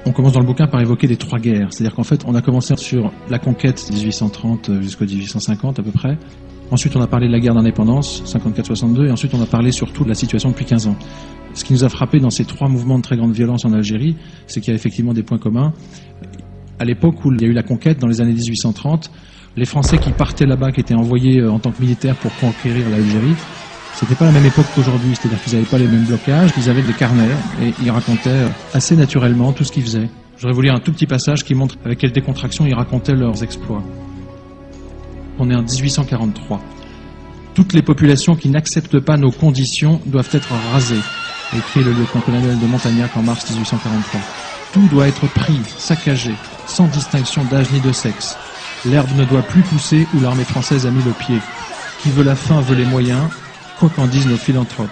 On commence dans le bouquin par évoquer les 3 guerres. C'est-à-dire qu'en fait, on a commencé sur la conquête 1830 jusqu'au 1850 à peu près. Ensuite, on a parlé de la guerre d'indépendance, 54-62, et ensuite on a parlé surtout de la situation depuis 15 ans. Ce qui nous a frappé dans ces 3 mouvements de très grande violence en Algérie, c'est qu'il y a effectivement des points communs. À l'époque où il y a eu la conquête, dans les années 1830, les Français qui partaient là-bas, qui étaient envoyés en tant que militaires pour conquérir l'Algérie, c'était pas la même époque qu'aujourd'hui, c'est-à-dire qu'ils n'avaient pas les mêmes blocages, ils avaient des carnets et ils racontaient assez naturellement tout ce qu'ils faisaient. J'aurais voulu lire un tout petit passage qui montre avec quelle décontraction ils racontaient leurs exploits. On est en 1843. Toutes les populations qui n'acceptent pas nos conditions doivent être rasées, écrit le lieutenant-colonel de Montagnac en mars 1843. Tout doit être pris, saccagé, sans distinction d'âge ni de sexe. L'herbe ne doit plus pousser où l'armée française a mis le pied. Qui veut la fin veut les moyens, quoi qu'en disent nos philanthropes.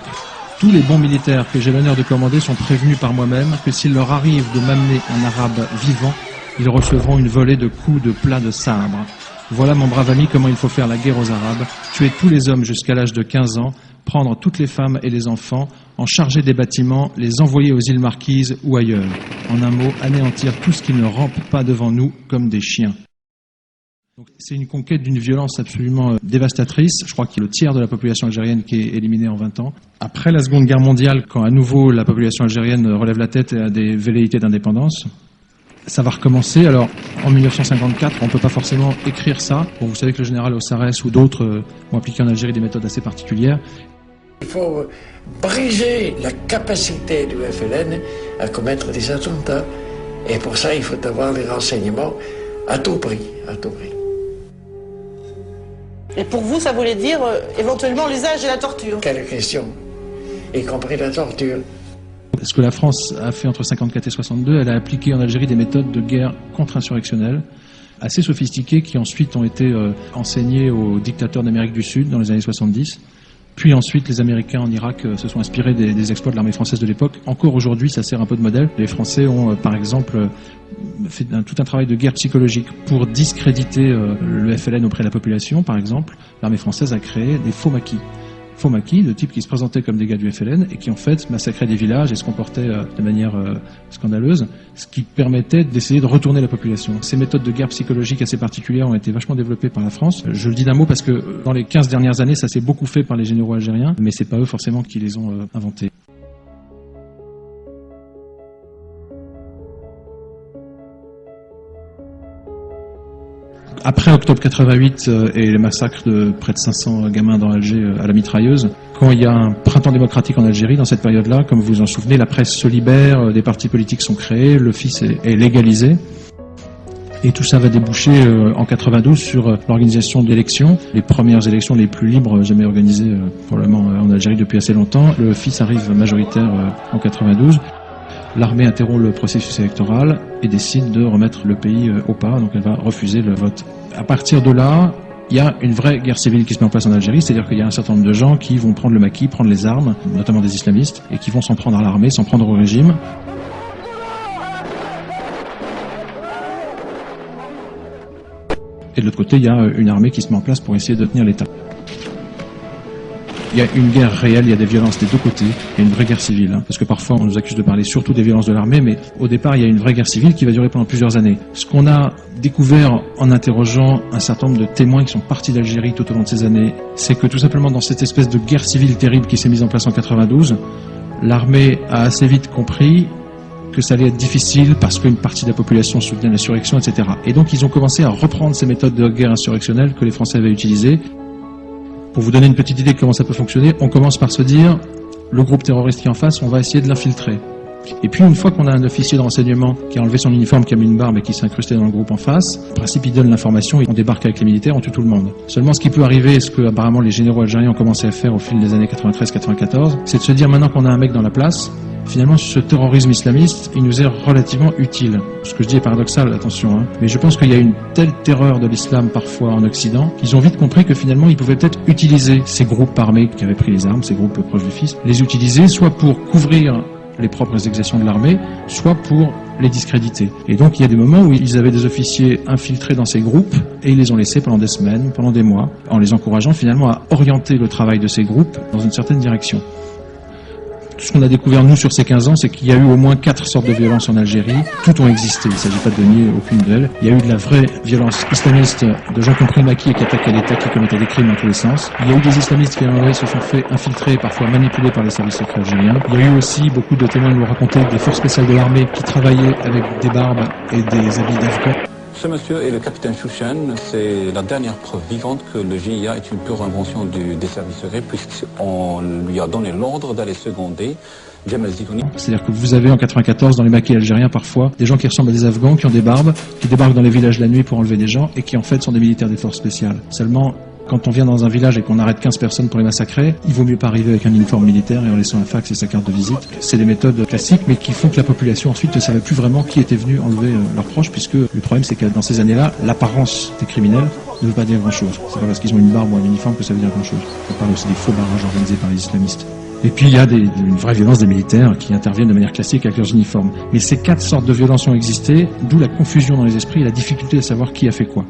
Tous les bons militaires que j'ai l'honneur de commander sont prévenus par moi-même que s'il leur arrive de m'amener un arabe vivant, ils recevront une volée de coups de plat de sabre. Voilà, mon brave ami, comment il faut faire la guerre aux Arabes, tuer tous les hommes jusqu'à l'âge de 15 ans, prendre toutes les femmes et les enfants, en charger des bâtiments, les envoyer aux îles Marquises ou ailleurs. En un mot, anéantir tout ce qui ne rampe pas devant nous comme des chiens. C'est une conquête d'une violence absolument dévastatrice. Je crois qu'il y a le tiers de la population algérienne qui est éliminée en 20 ans. Après la Seconde Guerre mondiale, quand à nouveau la population algérienne relève la tête et a des velléités d'indépendance, ça va recommencer. Alors, en 1954, on ne peut pas forcément écrire ça. Bon, vous savez que le général Ossarès ou d'autres ont appliqué en Algérie des méthodes assez particulières. Il faut briser la capacité du FLN à commettre des attentats. Et pour ça, il faut avoir des renseignements à tout prix, à tout prix. Et pour vous, ça voulait dire éventuellement l'usage de la torture? Quelle question, y compris la torture. Ce que la France a fait entre 54 et 62, elle a appliqué en Algérie des méthodes de guerre contre-insurrectionnelle assez sophistiquées qui ensuite ont été enseignées aux dictateurs d'Amérique du Sud dans les années 70. Puis ensuite, les Américains en Irak se sont inspirés des exploits de l'armée française de l'époque. Encore aujourd'hui, ça sert un peu de modèle. Les Français ont, par exemple, fait tout un travail de guerre psychologique pour discréditer le FLN auprès de la population, par exemple. L'armée française a créé des faux maquis. Faux maquis, de types qui se présentaient comme des gars du FLN et qui en fait massacraient des villages et se comportaient de manière scandaleuse, ce qui permettait d'essayer de retourner la population. Ces méthodes de guerre psychologique assez particulières ont été vachement développées par la France. Je le dis d'un mot parce que dans les 15 dernières années, ça s'est beaucoup fait par les généraux algériens, mais c'est pas eux forcément qui les ont inventés. Après octobre 88 et les massacres de près de 500 gamins dans Alger à la mitrailleuse, quand il y a un printemps démocratique en Algérie, dans cette période-là, comme vous vous en souvenez, la presse se libère, des partis politiques sont créés, le FIS est légalisé. Et tout ça va déboucher en 92 sur l'organisation d'élections, les premières élections les plus libres jamais organisées probablement en Algérie depuis assez longtemps. Le FIS arrive majoritaire en 92. L'armée interrompt le processus électoral et décide de remettre le pays au pas, donc elle va refuser le vote. À partir de là, il y a une vraie guerre civile qui se met en place en Algérie, c'est-à-dire qu'il y a un certain nombre de gens qui vont prendre le maquis, prendre les armes, notamment des islamistes, et qui vont s'en prendre à l'armée, s'en prendre au régime. Et de l'autre côté, il y a une armée qui se met en place pour essayer de tenir l'État. Il y a une guerre réelle, il y a des violences des deux côtés, il y a une vraie guerre civile, parce que parfois on nous accuse de parler surtout des violences de l'armée, mais au départ il y a une vraie guerre civile qui va durer pendant plusieurs années. Ce qu'on a découvert en interrogeant un certain nombre de témoins qui sont partis d'Algérie tout au long de ces années, c'est que tout simplement dans cette espèce de guerre civile terrible qui s'est mise en place en 92, l'armée a assez vite compris que ça allait être difficile parce qu'une partie de la population soutenait l'insurrection, etc. Et donc ils ont commencé à reprendre ces méthodes de guerre insurrectionnelle que les Français avaient utilisées. Pour vous donner une petite idée de comment ça peut fonctionner, on commence par se dire, le groupe terroriste qui est en face, on va essayer de l'infiltrer. Et puis une fois qu'on a un officier de renseignement qui a enlevé son uniforme, qui a mis une barbe et qui s'est incrusté dans le groupe en face, en principe il donne l'information et on débarque avec les militaires, on tue tout le monde. Seulement ce qui peut arriver, et ce que apparemment les généraux algériens ont commencé à faire au fil des années 93-94, c'est de se dire maintenant qu'on a un mec dans la place, finalement ce terrorisme islamiste, il nous est relativement utile. Ce que je dis est paradoxal, attention, mais je pense qu'il y a une telle terreur de l'islam parfois en Occident, qu'ils ont vite compris que finalement ils pouvaient peut-être utiliser ces groupes armés qui avaient pris les armes, ces groupes proches du FIS, les utiliser soit pour couvrir les propres exactions de l'armée, soit pour les discréditer. Et donc il y a des moments où ils avaient des officiers infiltrés dans ces groupes et ils les ont laissés pendant des semaines, pendant des mois, en les encourageant finalement à orienter le travail de ces groupes dans une certaine direction. Tout ce qu'on a découvert, nous, sur ces 15 ans, c'est qu'il y a eu au moins 4 sortes de violences en Algérie. Toutes ont existé, il ne s'agit pas de nier aucune d'elles. Il y a eu de la vraie violence islamiste, de gens qui ont pris le maquis et qui attaquaient l'État, qui commettaient des crimes dans tous les sens. Il y a eu des islamistes qui, en vrai, se sont fait infiltrer, parfois manipulés par les services secrets algériens. Il y a eu aussi, beaucoup de témoins nous racontaient, des forces spéciales de l'armée qui travaillaient avec des barbes et des habits d'Afghans. Ce monsieur est le capitaine Chouchen. C'est la dernière preuve vivante que le GIA est une pure invention des services secrets, puisqu'on lui a donné l'ordre d'aller seconder Jamal Zitouni. C'est-à-dire que vous avez en 94 dans les maquis algériens parfois des gens qui ressemblent à des Afghans, qui ont des barbes, qui débarquent dans les villages la nuit pour enlever des gens et qui en fait sont des militaires des forces spéciales. Seulement, quand on vient dans un village et qu'on arrête 15 personnes pour les massacrer, il vaut mieux pas arriver avec un uniforme militaire et en laissant un fax et sa carte de visite. C'est des méthodes classiques, mais qui font que la population ensuite ne savait plus vraiment qui était venu enlever leurs proches, puisque le problème c'est que dans ces années-là, l'apparence des criminels ne veut pas dire grand-chose. C'est pas parce qu'ils ont une barbe ou un uniforme que ça veut dire grand-chose. On parle aussi des faux barrages organisés par les islamistes. Et puis il y a une vraie violence des militaires qui interviennent de manière classique avec leurs uniformes. Mais ces 4 sortes de violences ont existé, d'où la confusion dans les esprits et la difficulté de savoir qui a fait quoi.